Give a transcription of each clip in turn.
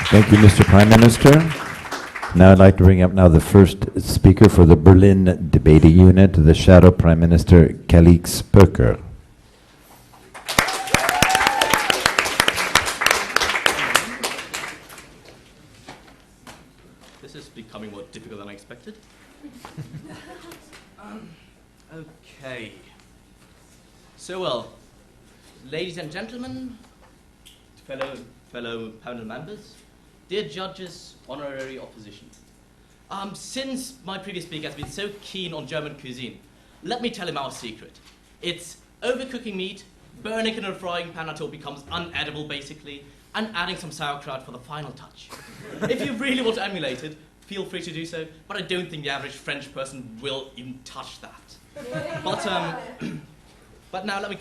Thank you, Mr. Prime Minister. Now I'd like to bring up now the first speaker for the Berlin Debating Unit, the Shadow Prime Minister, Calito Pucker. This is becoming more difficult than I expected. Okay. So, well, ladies and gentlemen, fellow panel members, dear judges, honorary opposition. Since my previous speaker has been so keen on German cuisine, let me tell him our secret. It's overcooking meat, burning it in a frying pan until it becomes unedible, basically, and adding some sauerkraut for the final touch. If you really want to emulate it, feel free to do so, but I don't think the average French person will even touch that. But now let me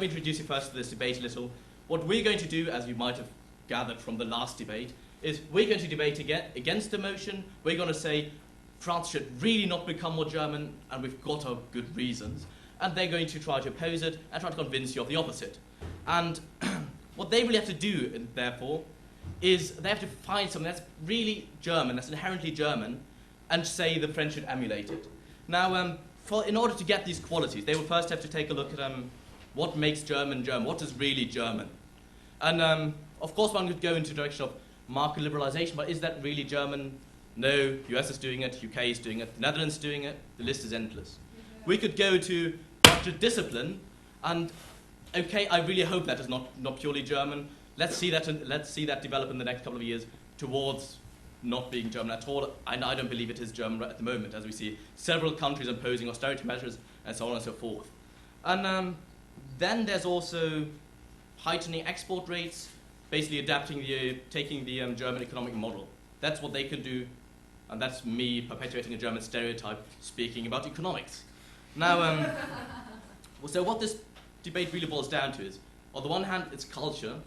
introduce you first to this debate a little. What we're going to do, as you might have gathered from the last debate, is we're going to debate against the motion. We're going to say France should really not become more German, and we've got our good reasons. And they're going to try to oppose it and try to convince you of the opposite. And what they really have to do, therefore, is they have to find something that's really German, that's inherently German, and say the French should emulate it. Now, in order to get these qualities, they will first have to take a look at what makes German German, what is really German. And of course one could go into the direction of market liberalization, but is that really German? No, US is doing it, UK is doing it, the Netherlands is doing it, the list is endless. We could go to budget discipline, and okay, I really hope that is not purely German. Let's see that develop in the next couple of years towards not being German at all. And I don't believe it is German right at the moment, as we see several countries imposing austerity measures and so on and so forth. And then there's also heightening export rates, basically taking the German economic model. That's what they can do, and that's me perpetuating a German stereotype speaking about economics. Now, so what this debate really boils down to is, on the one hand, it's culture,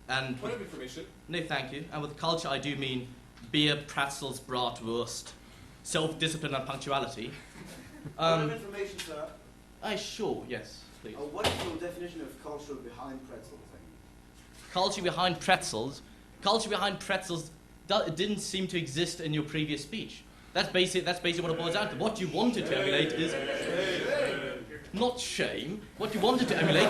and point of information. No, thank you. And with culture, I do mean beer, pretzels, bratwurst, self-discipline, and punctuality. Point of information, sir. Sure, yes, please. What is your definition of culture behind pretzels? Culture behind pretzels. Culture behind pretzels didn't seem to exist in your previous speech. That's basically what it boils down to. What you wanted to emulate is not shame. What you wanted to emulate.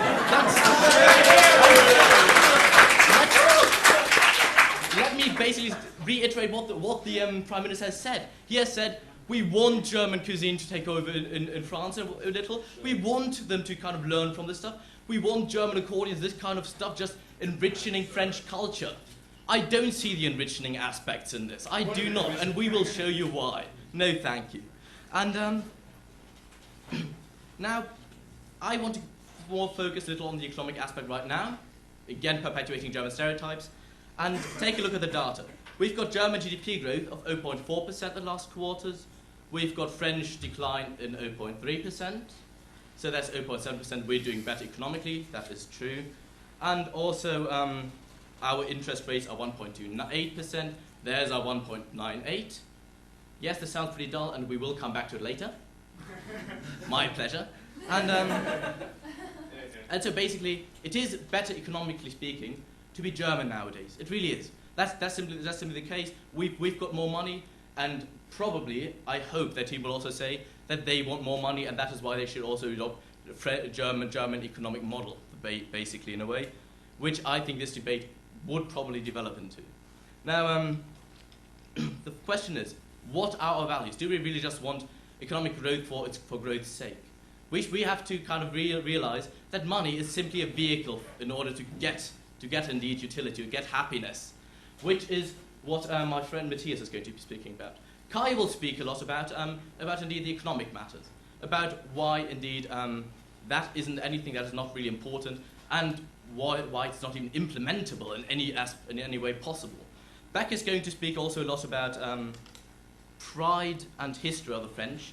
Let me basically reiterate what the Prime Minister has said. He has said, we want German cuisine to take over in France a little. We want them to kind of learn from this stuff. We want German accordions, this kind of stuff, just enriching French culture. I don't see the enriching aspects in this. I do not, and we will show you why. No, thank you. And now, I want to more focus a little on the economic aspect right now, again perpetuating German stereotypes, and take a look at the data. We've got German GDP growth of 0.4% the last quarters. We've got French decline in 0.3%. So that's 0.7%. We're doing better economically. That is true. And also, our interest rates are 1.28%. There's our 1.98. Yes, this sounds pretty dull, and we will come back to it later. My pleasure. And so basically, it is better economically speaking to be German nowadays. It really is. That's simply the case. We've got more money, and probably, I hope that he will also say that they want more money, and that is why they should also adopt the German economic model, basically, in a way, which I think this debate would probably develop into. Now, the question is, what are our values? Do we really just want economic growth for growth's sake? We have to kind of realize that money is simply a vehicle in order to get indeed utility, to get happiness, which is what my friend Matthias is going to be speaking about. Kai will speak a lot about indeed the economic matters, about why indeed that isn't anything that is not really important, and why it's not even implementable in any way possible. Beck is going to speak also a lot about pride and history of the French,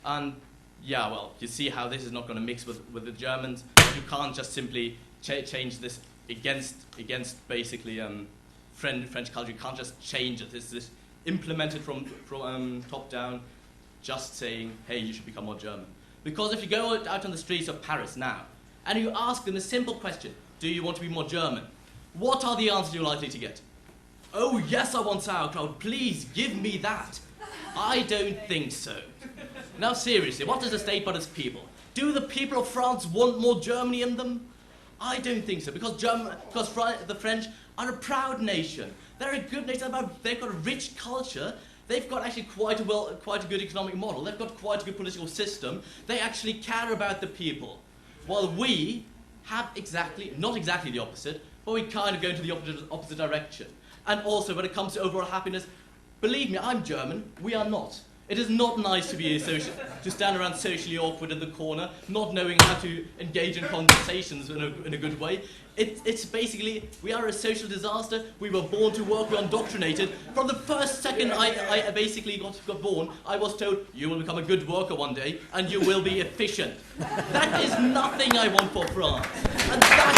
and yeah, well, you see how this is not going to mix with the Germans. You can't just simply change this against basically French culture. You can't just change it. It's this implemented from top down, just saying, hey, you should become more German. Because if you go out on the streets of Paris now, and you ask them a simple question, do you want to be more German? What are the answers you're likely to get? Oh yes, I want sauerkraut. Please give me that. I don't think so. Now seriously, what does the state but its people? Do the people of France want more Germany in them? I don't think so, because the French are a proud nation. They're a good nation. They've got a rich culture. They've got actually quite a good economic model. They've got quite a good political system. They actually care about the people. While we have not exactly the opposite, but we kind of go into the opposite direction. And also, when it comes to overall happiness, believe me, I'm German. We are not. It is not nice to stand around socially awkward in the corner, not knowing how to engage in conversations in a good way. It's basically, we are a social disaster. We were born to work, we're indoctrinated. From the first second I basically got born, I was told, you will become a good worker one day, and you will be efficient. That is nothing I want for France. And that